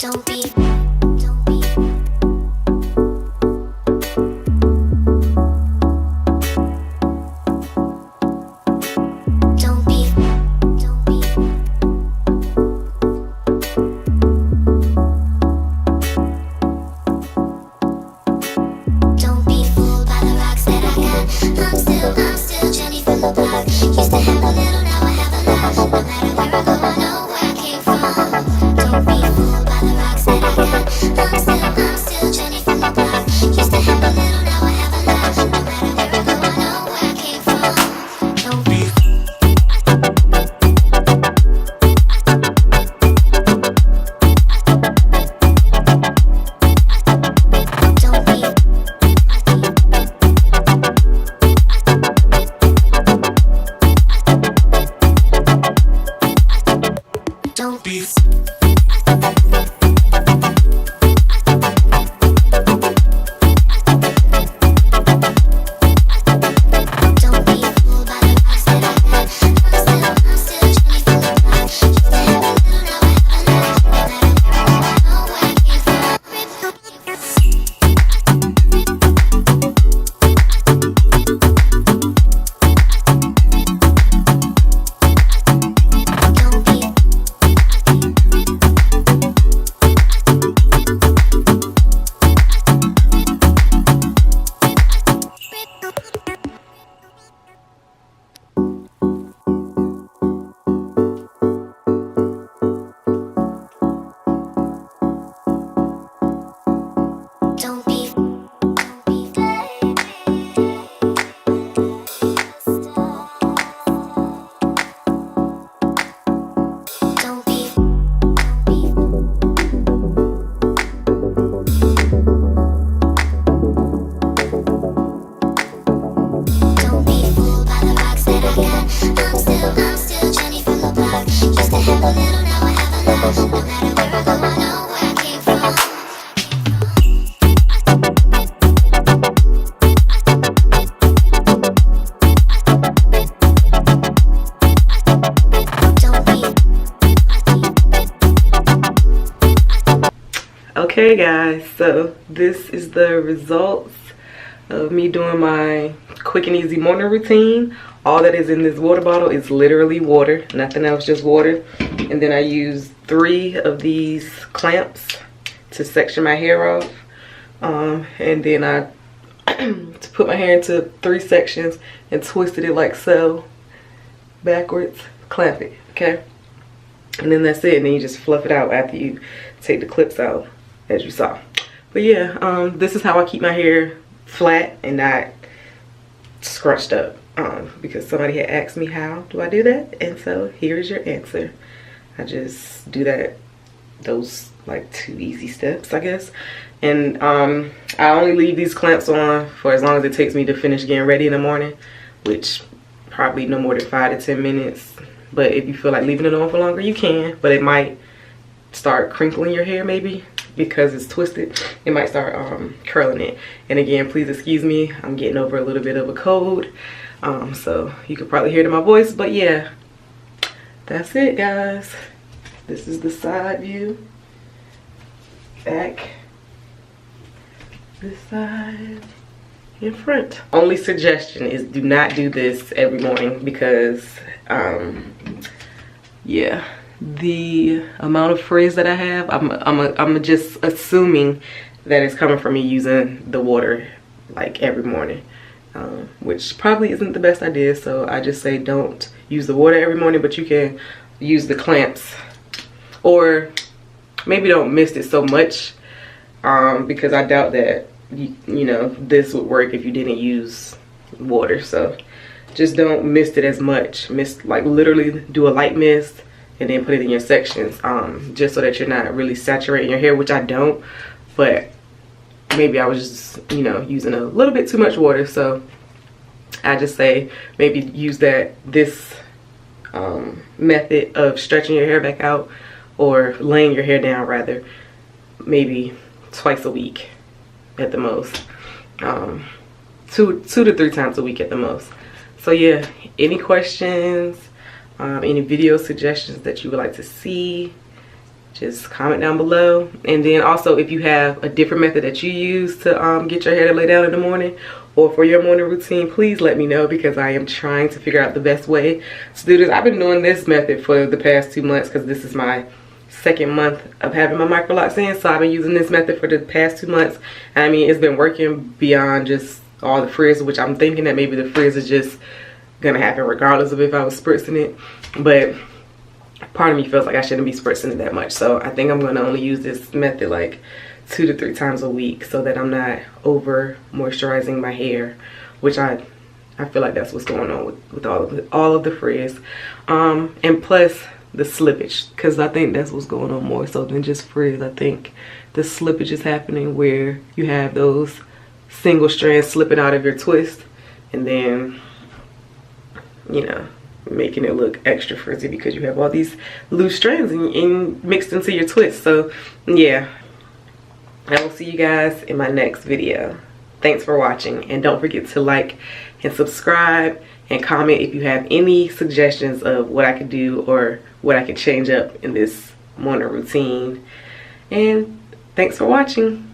Don't be. Okay guys, so this is the results of me doing my quick and easy morning routine. All that is in this water bottle is literally water, nothing else, just water. And then I use 3 of these clamps to section my hair off. And then I put my hair into 3 sections and twisted it like so, backwards, clamp it, okay? And then that's it, and then you just fluff it out after you take the clips out, as you saw. But yeah, this is how I keep my hair flat and not scrunched up, because somebody had asked me how do I do that, and so here's your answer. I just do that, those like 2 easy steps, I guess. And I only leave these clamps on for as long as it takes me to finish getting ready in the morning, which probably no more than 5 to 10 minutes. But if you feel like leaving it on for longer, you can, but it might start crinkling your hair maybe because it's twisted. It might start curling it. And again, please excuse me, I'm getting over a little bit of a cold, so you could probably hear it in my voice. But yeah, that's it guys. This is the side view, back, this side, in front. Only suggestion is do not do this every morning because yeah, the amount of frizz that I have, I'm just assuming that it's coming from me using the water like every morning, which probably isn't the best idea. So I just say don't use the water every morning, but you can use the clamps, or maybe don't mist it so much, because I doubt that you know this would work if you didn't use water. So just don't mist it as much. Mist, like literally do a light mist and then put it in your sections, just so that you're not really saturating your hair, which I don't, but maybe I was just, you know, using a little bit too much water. So I just say maybe use this method of stretching your hair back out, or laying your hair down rather, maybe twice a week at the most, 2 to 3 times a week at the most. So yeah, any questions, any video suggestions that you would like to see, just comment down below. And then also, if you have a different method that you use to get your hair to lay down in the morning or for your morning routine, please let me know, because I am trying to figure out the best way to do this. I've been doing this method for the past 2 months because this is my second month of having my Microlocs in, so I've been using this method for the past 2 months. And I mean, it's been working beyond just all the frizz, which I'm thinking that maybe the frizz is just gonna happen regardless of if I was spritzing it, but part of me feels like I shouldn't be spritzing it that much. So I think I'm gonna only use this method like 2 to 3 times a week, so that I'm not over moisturizing my hair, which I feel like that's what's going on with all of the frizz, and plus the slippage, because I think that's what's going on more so than just frizz. I think the slippage is happening where you have those single strands slipping out of your twist, and then, you know, making it look extra frizzy because you have all these loose strands in mixed into your twist. So yeah, I will see you guys in my next video. Thanks for watching, and don't forget to like and subscribe and comment if you have any suggestions of what I could do or what I could change up in this morning routine. And thanks for watching.